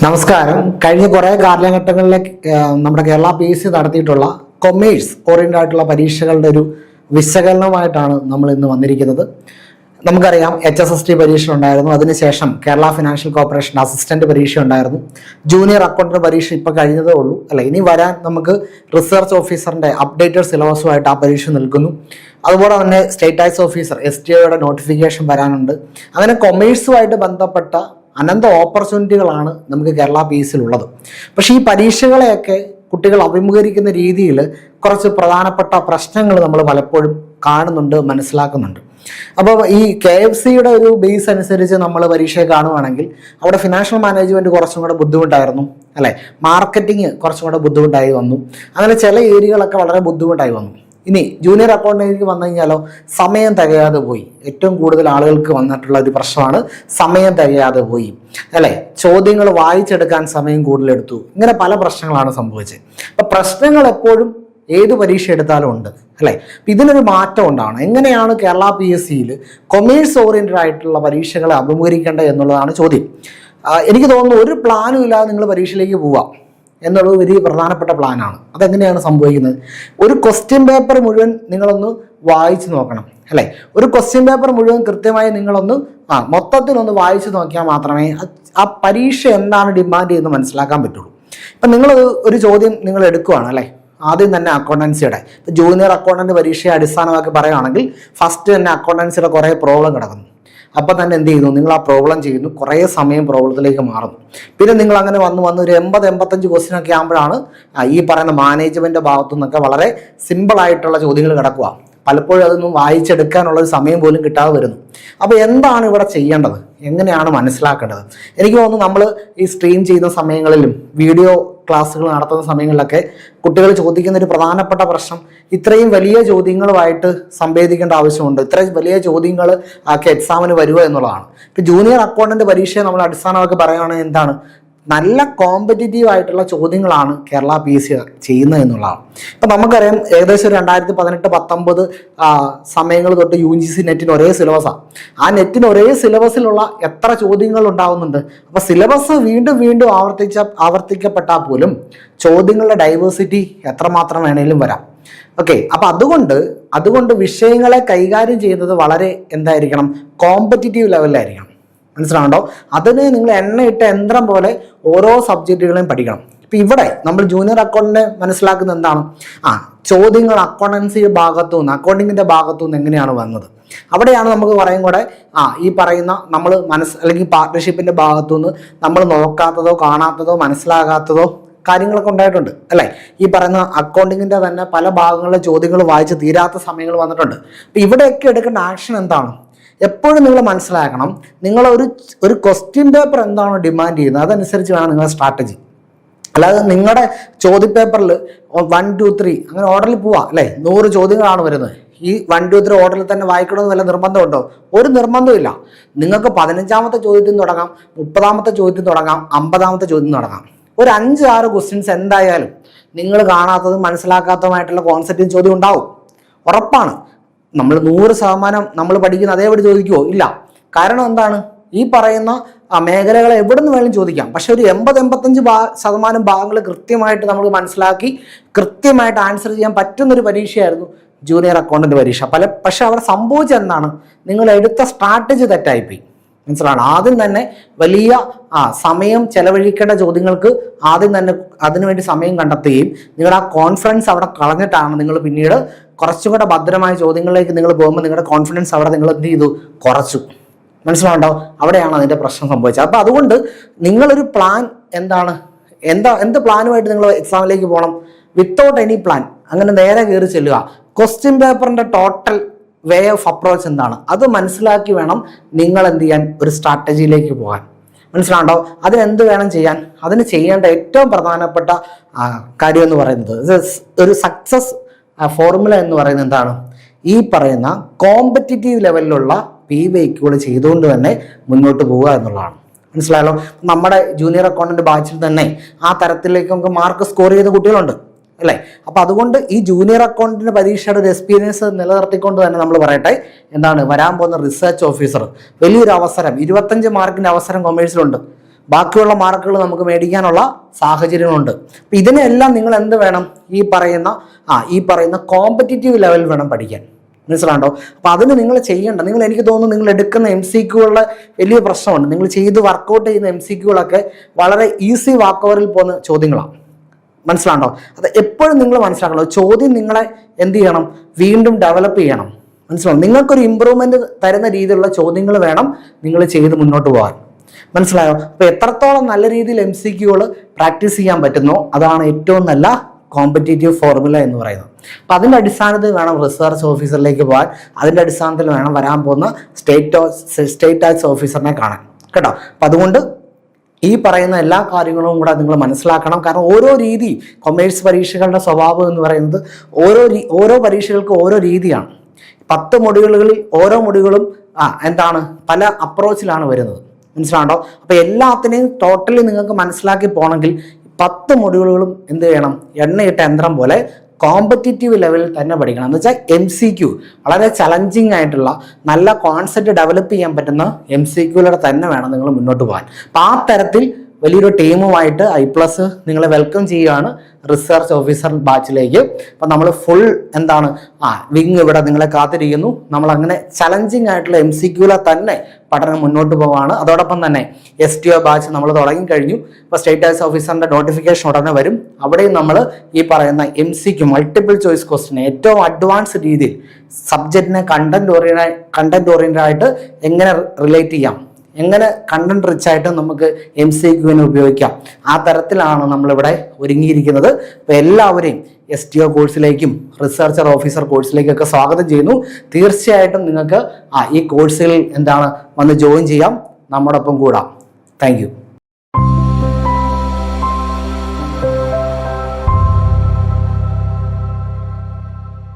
നമസ്കാരം. കഴിഞ്ഞ കുറേ കാലഘട്ടങ്ങളിലെ നമ്മുടെ കേരള PSC നടത്തിയിട്ടുള്ള കൊമേഴ്സ് ഓറിയന്റഡ് ആയിട്ടുള്ള പരീക്ഷകളുടെ ഒരു വിശകലനമായിട്ടാണ് നമ്മൾ ഇന്ന് വന്നിരിക്കുന്നത്. നമുക്കറിയാം HSST പരീക്ഷ ഉണ്ടായിരുന്നു, അതിനുശേഷം കേരള ഫിനാൻഷ്യൽ കോർപ്പറേഷൻ അസിസ്റ്റന്റ് പരീക്ഷ ഉണ്ടായിരുന്നു, ജൂനിയർ അക്കൗണ്ടന്റ് പരീക്ഷ ഇപ്പോൾ കഴിഞ്ഞതേ ഉള്ളൂ അല്ലെ. ഇനി വരാൻ നമുക്ക് റിസർച്ച് ഓഫീസറിന്റെ അപ്ഡേറ്റഡ് സിലബസുമായിട്ട് ആ പരീക്ഷ നിൽക്കുന്നു. അതുപോലെ തന്നെ സ്റ്റേറ്റ് ടാക്സ് ഓഫീസർ STOയുടെ നോട്ടിഫിക്കേഷൻ വരാനുണ്ട്. അങ്ങനെ കൊമേഴ്സുമായിട്ട് ബന്ധപ്പെട്ട അനന്ത ഓപ്പർച്യൂണിറ്റികളാണ് നമുക്ക് കേരള PSCയിലുള്ളത്. പക്ഷേ ഈ പരീക്ഷകളെയൊക്കെ കുട്ടികൾ അഭിമുഖീകരിക്കുന്ന രീതിയിൽ കുറച്ച് പ്രധാനപ്പെട്ട പ്രശ്നങ്ങൾ നമ്മൾ പലപ്പോഴും കാണുന്നുണ്ട്, മനസ്സിലാക്കുന്നുണ്ട്. അപ്പോൾ ഈ KFCയുടെ ഒരു ബേസ് അനുസരിച്ച് നമ്മൾ പരീക്ഷയെ കാണുവാണെങ്കിൽ അവിടെ ഫിനാൻഷ്യൽ മാനേജ്മെന്റ് കുറച്ചും കൂടെ ബുദ്ധിമുട്ടായിരുന്നു അല്ലെ, മാർക്കറ്റിംഗ് കുറച്ചും കൂടെ ബുദ്ധിമുട്ടായി വന്നു. അങ്ങനെ ചില ഏരിയകളൊക്കെ വളരെ ബുദ്ധിമുട്ടായി വന്നു. ഇനി ജൂനിയർ അക്കൗണ്ടന്റിലേക്ക് വന്നു കഴിഞ്ഞാലോ സമയം തികയാതെ പോയി. ഏറ്റവും കൂടുതൽ ആളുകൾക്ക് വന്നിട്ടുള്ള ഒരു പ്രശ്നമാണ് സമയം തികയാതെ പോയി അല്ലെ. ചോദ്യങ്ങൾ വായിച്ചെടുക്കാൻ സമയം കൂടുതലെടുത്തു. ഇങ്ങനെ പല പ്രശ്നങ്ങളാണ് സംഭവിച്ചത്. അപ്പൊ പ്രശ്നങ്ങൾ എപ്പോഴും ഏത് പരീക്ഷ എടുത്താലും ഉണ്ട് അല്ലെ. ഇതിനൊരു മാറ്റം ഉണ്ടാവണം. എങ്ങനെയാണ് കേരള PSCയിൽ കൊമേഴ്സ് ഓറിയന്റഡ് ആയിട്ടുള്ള പരീക്ഷകളെ അഭിമുഖീകരിക്കേണ്ടത് എന്നുള്ളതാണ് ചോദ്യം. എനിക്ക് തോന്നുന്നു ഒരു പ്ലാനും ഇല്ലാതെ നിങ്ങൾ പരീക്ഷയിലേക്ക് പോവാം എന്നുള്ളത് വലിയ പ്രധാനപ്പെട്ട പ്ലാനാണ്. അതെങ്ങനെയാണ് സംഭവിക്കുന്നത്? ഒരു ക്വസ്റ്റ്യൻ പേപ്പർ മുഴുവൻ നിങ്ങളൊന്ന് വായിച്ചു നോക്കണം അല്ലേ. ഒരു ക്വസ്റ്റ്യൻ പേപ്പർ മുഴുവൻ കൃത്യമായി നിങ്ങളൊന്ന് മൊത്തത്തിലൊന്ന് വായിച്ചു നോക്കിയാൽ മാത്രമേ ആ പരീക്ഷ എന്താണ് ഡിമാൻഡ് ചെയ്യുന്നത് മനസ്സിലാക്കാൻ പറ്റുള്ളൂ. ഇപ്പം നിങ്ങൾ ഒരു ചോദ്യം നിങ്ങൾ എടുക്കുകയാണ് അല്ലേ, ആദ്യം തന്നെ അക്കൗണ്ടൻസിയുടെ ജൂനിയർ അക്കൗണ്ടന്റ് പരീക്ഷയെ അടിസ്ഥാനമാക്കി പറയുകയാണെങ്കിൽ ഫസ്റ്റ് തന്നെ അക്കൗണ്ടൻസിയുടെ കുറേ പ്രോബ്ലം കിടക്കുന്നു. അപ്പം തന്നെ എന്ത് ചെയ്യുന്നു, നിങ്ങൾ ആ പ്രോബ്ലം ചെയ്യുന്നു, കുറേ സമയം പ്രോബ്ലത്തിലേക്ക് മാറുന്നു. പിന്നെ നിങ്ങൾ അങ്ങനെ വന്ന് ഒരു 80-85 ക്വസ്റ്റ്യൻ ഒക്കെ ആകുമ്പോഴാണ് ഈ പറയുന്ന മാനേജ്മെന്റ് ഭാഗത്തു നിന്നൊക്കെ വളരെ സിമ്പിൾ ആയിട്ടുള്ള ചോദ്യങ്ങൾ കിടക്കുക. പലപ്പോഴും അതൊന്നും വായിച്ചെടുക്കാനുള്ള ഒരു സമയം പോലും കിട്ടാതെ വരുന്നു. അപ്പോൾ എന്താണ് ഇവിടെ ചെയ്യേണ്ടത്, എങ്ങനെയാണ് മനസ്സിലാക്കേണ്ടത്? എനിക്ക് തോന്നുന്നു നമ്മൾ ഈ സ്ട്രീം ചെയ്യുന്ന സമയങ്ങളിലും വീഡിയോ ക്ലാസ്സുകൾ നടത്തുന്ന സമയങ്ങളിലൊക്കെ കുട്ടികൾ ചോദിക്കുന്ന ഒരു പ്രധാനപ്പെട്ട പ്രശ്നം ഇത്രയും വലിയ ചോദ്യങ്ങളുമായിട്ട് സംവേദിക്കേണ്ട ആവശ്യമുണ്ട്, ഇത്രയും വലിയ ചോദ്യങ്ങൾ എക്സാമിന് വരുമോ എന്നുള്ളതാണ്. ഇപ്പം ജൂനിയർ അക്കൗണ്ടന്റ് പരീക്ഷയെ നമ്മൾ അടിസ്ഥാനമാക്കി പറയുകയാണെങ്കിൽ എന്താണ്, നല്ല കോമ്പറ്റീറ്റീവ് ആയിട്ടുള്ള ചോദ്യങ്ങളാണ് കേരള PSC ചെയ്യുന്നത് എന്നുള്ളതാണ്. ഇപ്പം നമുക്കറിയാം ഏകദേശം 2018-19 സമയങ്ങൾ തൊട്ട് UGC നെറ്റിന് ഒരേ സിലബസാണ്. ആ നെറ്റിന് ഒരേ സിലബസിലുള്ള എത്ര ചോദ്യങ്ങൾ ഉണ്ടാവുന്നുണ്ട്. അപ്പം സിലബസ് വീണ്ടും വീണ്ടും ആവർത്തിക്കപ്പെട്ടാൽ പോലും ചോദ്യങ്ങളുടെ ഡൈവേഴ്സിറ്റി എത്രമാത്രം വേണേലും വരാം. ഓക്കെ, അപ്പം അതുകൊണ്ട് വിഷയങ്ങളെ കൈകാര്യം ചെയ്യുന്നത് വളരെ എന്തായിരിക്കണം, കോമ്പറ്റീറ്റീവ് ലെവലിലായിരിക്കണം. മനസ്സിലാകണ്ടോ? അതിന് നിങ്ങൾ എണ്ണയിട്ട യന്ത്രം പോലെ ഓരോ സബ്ജക്റ്റുകളെയും പഠിക്കണം. ഇപ്പം ഇവിടെ നമ്മൾ ജൂനിയർ അക്കൗണ്ടിനെ മനസ്സിലാക്കുന്ന എന്താണ്, ചോദ്യങ്ങൾ അക്കൗണ്ടൻസിയുടെ ഭാഗത്തുനിന്ന് അക്കൗണ്ടിങ്ങിന്റെ ഭാഗത്തുനിന്ന് എങ്ങനെയാണ് വന്നത്. അവിടെയാണ് നമുക്ക് പറയും കൂടെ ഈ പറയുന്ന നമ്മൾ അല്ലെങ്കിൽ പാർട്ട്ണർഷിപ്പിന്റെ ഭാഗത്തുനിന്ന് നമ്മൾ നോക്കാത്തതോ കാണാത്തതോ മനസ്സിലാകാത്തതോ കാര്യങ്ങളൊക്കെ ഉണ്ടായിട്ടുണ്ട് അല്ലേ. ഈ പറയുന്ന അക്കൗണ്ടിങ്ങിന്റെ തന്നെ പല ഭാഗങ്ങളിലെ ചോദ്യങ്ങൾ വായിച്ച് തീരാത്ത സമയങ്ങൾ വന്നിട്ടുണ്ട്. അപ്പം ഇവിടെയൊക്കെ എടുക്കേണ്ട ആക്ഷൻ എന്താണ്? എപ്പോഴും നിങ്ങൾ മനസ്സിലാക്കണം, നിങ്ങൾ ഒരു ക്വസ്റ്റ്യൻ പേപ്പർ എന്താണോ ഡിമാൻഡ് ചെയ്യുന്നത് അതനുസരിച്ച് വേണം നിങ്ങളുടെ സ്ട്രാറ്റജി. അല്ലാതെ നിങ്ങളുടെ ചോദ്യപേപ്പറിൽ 1, 2, 3 അങ്ങനെ ഓർഡറിൽ പോവാം അല്ലേ. 100 ചോദ്യങ്ങളാണ് വരുന്നത്. ഈ 1, 2, 3 ഓർഡറിൽ തന്നെ വായിക്കണമെന്ന് വല്ല നിർബന്ധമുണ്ടോ? ഒരു നിർബന്ധമില്ല. നിങ്ങൾക്ക് 15ാമത്തെ ചോദ്യത്തിൽ തുടങ്ങാം, 30ാമത്തെ ചോദ്യത്തിൽ തുടങ്ങാം, 50ാമത്തെ ചോദ്യം തുടങ്ങാം. ഒരു 5-6 ക്വസ്റ്റ്യൻസ് എന്തായാലും നിങ്ങൾ കാണാത്തതും മനസ്സിലാക്കാത്തതുമായിട്ടുള്ള കോൺസെപ്റ്റും ചോദ്യം ഉണ്ടാവും, ഉറപ്പാണ്. നമ്മൾ 100% നമ്മൾ പഠിക്കുന്ന അതേപടി ചോദിക്കുമോ? ഇല്ല. കാരണം എന്താണ്, ഈ പറയുന്ന മേഖലകളെ എവിടെ നിന്ന് വേണമെങ്കിലും ചോദിക്കാം. പക്ഷെ ഒരു 80-85% ഭാഗങ്ങൾ കൃത്യമായിട്ട് നമ്മൾ മനസ്സിലാക്കി കൃത്യമായിട്ട് ആൻസർ ചെയ്യാൻ പറ്റുന്നൊരു പരീക്ഷയായിരുന്നു ജൂനിയർ അക്കൗണ്ടന്റ് പരീക്ഷ. പക്ഷെ അവിടെ സംഭവിച്ചത് എന്താണ്, നിങ്ങൾ എടുത്ത സ്ട്രാറ്റജി തെറ്റായിപ്പോയി. മനസ്സിലാണ്. ആദ്യം തന്നെ വലിയ സമയം ചെലവഴിക്കേണ്ട ചോദ്യങ്ങൾക്ക് ആദ്യം തന്നെ അതിനുവേണ്ടി സമയം കണ്ടെത്തുകയും നിങ്ങളുടെ ആ കോൺഫിഡൻസ് അവിടെ കളഞ്ഞിട്ടാണ് നിങ്ങൾ പിന്നീട് കുറച്ചും കൂടെ ഭദ്രമായ ചോദ്യങ്ങളിലേക്ക് നിങ്ങൾ പോകുമ്പോൾ നിങ്ങളുടെ കോൺഫിഡൻസ് അവിടെ നിങ്ങൾ എന്ത് ചെയ്തു, കുറച്ചു. മനസ്സിലാവുണ്ടോ? അവിടെയാണ് അതിൻ്റെ പ്രശ്നം സംഭവിച്ചത്. അപ്പം അതുകൊണ്ട് നിങ്ങളൊരു പ്ലാൻ എന്ത് പ്ലാനുമായിട്ട് നിങ്ങൾ എക്സാമിലേക്ക് പോകണം? വിത്തൗട്ട് എനി പ്ലാൻ അങ്ങനെ നേരെ കയറി ചെല്ലുക. ക്വസ്റ്റ്യൻ പേപ്പറിന്റെ ടോട്ടൽ വേ ഓഫ് അപ്രോച്ച് എന്താണ് അത് മനസ്സിലാക്കി വേണം നിങ്ങൾ എന്ത് ചെയ്യാൻ, ഒരു സ്ട്രാറ്റജിയിലേക്ക് പോകാൻ. മനസ്സിലാണ്ടോ? അതിനെന്ത് വേണം ചെയ്യാൻ? അതിന് ചെയ്യേണ്ട ഏറ്റവും പ്രധാനപ്പെട്ട കാര്യം എന്ന് പറയുന്നത് ഒരു സക്സസ് ഫോർമുല എന്ന് പറയുന്നത് എന്താണ്, ഈ പറയുന്ന കോമ്പറ്റീറ്റീവ് ലെവലിലുള്ള PYQകൾ ചെയ്തുകൊണ്ട് തന്നെ മുന്നോട്ട് പോവുക എന്നുള്ളതാണ്. മനസ്സിലായല്ലോ? നമ്മുടെ ജൂനിയർ അക്കൗണ്ടന്റ് ബാച്ചിൽ തന്നെ ആ തരത്തിലേക്ക് നമുക്ക് മാർക്ക് സ്കോർ ചെയ്ത കുട്ടികളുണ്ട് അല്ലേ. അപ്പൊ അതുകൊണ്ട് ഈ ജൂനിയർ അക്കൗണ്ടന്റ് പരീക്ഷയുടെ ഒരു എക്സ്പീരിയൻസ് നിലനിർത്തിക്കൊണ്ട് തന്നെ നമ്മൾ പറയട്ടെ, എന്താണ് വരാൻ പോകുന്ന റിസർച്ച് ഓഫീസർ വലിയൊരു അവസരം, 25 മാർക്കിന്റെ അവസരം കൊമേഴ്സിലുണ്ട്. ബാക്കിയുള്ള മാർക്കുകൾ നമുക്ക് മേടിക്കാനുള്ള സാഹചര്യങ്ങളുണ്ട്. അപ്പം ഇതിനെല്ലാം നിങ്ങൾ എന്ത് വേണം, ഈ പറയുന്ന കോമ്പറ്റിറ്റീവ് ലെവൽ വേണം പഠിക്കാൻ. മനസ്സിലാണ്ടോ? അപ്പോൾ അതിന് നിങ്ങൾ ചെയ്യേണ്ട, എനിക്ക് തോന്നുന്നു നിങ്ങൾ എടുക്കുന്ന MCQകളുടെ വലിയ പ്രശ്നമുണ്ട്. നിങ്ങൾ ചെയ്ത് വർക്കൗട്ട് ചെയ്യുന്ന MCQകളൊക്കെ വളരെ ഈസി വാക്കോവറിൽ പോകുന്ന ചോദ്യങ്ങളാണ്. മനസ്സിലാണ്ടോ? അത് എപ്പോഴും നിങ്ങൾ മനസ്സിലാക്കണം. ചോദ്യം നിങ്ങളെ എന്ത് ചെയ്യണം, വീണ്ടും ഡെവലപ്പ് ചെയ്യണം. മനസ്സിലാവും? നിങ്ങൾക്കൊരു ഇമ്പ്രൂവ്മെന്റ് തരുന്ന രീതിയിലുള്ള ചോദ്യങ്ങൾ വേണം നിങ്ങൾ ചെയ്ത് മുന്നോട്ട് പോകാൻ. മനസ്സിലായോ? അപ്പോൾ എത്രത്തോളം നല്ല രീതിയിൽ MCQകൾ പ്രാക്ടീസ് ചെയ്യാൻ പറ്റുന്നോ അതാണ് ഏറ്റവും നല്ല കോമ്പറ്റേറ്റീവ് ഫോർമുല എന്ന് പറയുന്നത്. അപ്പം അതിൻ്റെ അടിസ്ഥാനത്തിൽ വേണം റിസർച്ച് ഓഫീസറിലേക്ക് പോകാൻ. അതിൻ്റെ അടിസ്ഥാനത്തിൽ വേണം വരാൻ പോകുന്ന സ്റ്റേറ്റ് ടാക്സ് ഓഫീസറിനെ കാണാൻ. കേട്ടോ? അപ്പം അതുകൊണ്ട് ഈ പറയുന്ന എല്ലാ കാര്യങ്ങളും കൂടെ നിങ്ങൾ മനസ്സിലാക്കണം. കാരണം ഓരോ രീതി, കൊമേഴ്സ് പരീക്ഷകളുടെ സ്വഭാവം എന്ന് പറയുന്നത് ഓരോ പരീക്ഷകൾക്ക് ഓരോ രീതിയാണ്. 10 മൊഡ്യൂളുകളിൽ ഓരോ മൊഡ്യൂളും പല അപ്രോച്ചിലാണ് വരുന്നത്. മനസ്സിലാണ്ടോ? അപ്പോൾ എല്ലാത്തിനെയും ടോട്ടലി നിങ്ങൾക്ക് മനസ്സിലാക്കി പോകണമെങ്കിൽ 10 മൊഡ്യൂളുകളും എന്ത് ചെയ്യണം, എണ്ണയിട്ട യന്ത്രം പോലെ കോമ്പറ്റേറ്റീവ് ലെവലിൽ തന്നെ പഠിക്കണം. എന്ന് വെച്ചാൽ MCQ വളരെ ചലഞ്ചിങ് ആയിട്ടുള്ള നല്ല കോൺസെപ്റ്റ് ഡെവലപ്പ് ചെയ്യാൻ പറ്റുന്ന MCQയിലൂടെ തന്നെ വേണം നിങ്ങൾ മുന്നോട്ട് പോകാൻ. അപ്പം ആ തരത്തിൽ വലിയൊരു ടീമുമായിട്ട് I+ നിങ്ങളെ വെൽക്കം ചെയ്യുകയാണ് റിസർച്ച് ഓഫീസർ ബാച്ചിലേക്ക്. അപ്പം നമ്മൾ ഫുൾ വിങ് ഇവിടെ നിങ്ങളെ കാത്തിരിക്കുന്നു. നമ്മൾ അങ്ങനെ ചലഞ്ചിങ് ആയിട്ടുള്ള MCQയിലെ തന്നെ പഠനം മുന്നോട്ട് പോവാണ്. അതോടൊപ്പം തന്നെ STO ബാച്ച് നമ്മൾ തുടങ്ങിക്കഴിഞ്ഞു. ഇപ്പോൾ സ്റ്റേറ്റ് ടാക്സ് ഓഫീസറിന്റെ നോട്ടിഫിക്കേഷൻ ഉടനെ വരും. അവിടെയും നമ്മൾ ഈ പറയുന്ന MCQ മൾട്ടിപ്പിൾ ചോയ്സ് ക്വസ്റ്റ്യൻ ഏറ്റവും അഡ്വാൻസ് രീതിയിൽ സബ്ജക്റ്റിനെ കണ്ടന്റ് ഓറിയന്റഡ് ആയിട്ട് എങ്ങനെ റിലേറ്റ് ചെയ്യാം, എങ്ങനെ കണ്ടന്റ് റിച്ച് ആയിട്ട് നമുക്ക് MCQവിനെ ഉപയോഗിക്കാം, ആ തരത്തിലാണ് നമ്മളിവിടെ ഒരുങ്ങിയിരിക്കുന്നത്. അപ്പോൾ എല്ലാവരെയും STO കോഴ്സിലേക്കും റിസർച്ചർ ഓഫീസർ കോഴ്സിലേക്കൊക്കെ സ്വാഗതം ചെയ്യുന്നു. തീർച്ചയായിട്ടും നിങ്ങൾക്ക് ഈ കോഴ്സുകളിൽ വന്ന് ജോയിൻ ചെയ്യാം, നമ്മോടൊപ്പം കൂടാം. Thank you.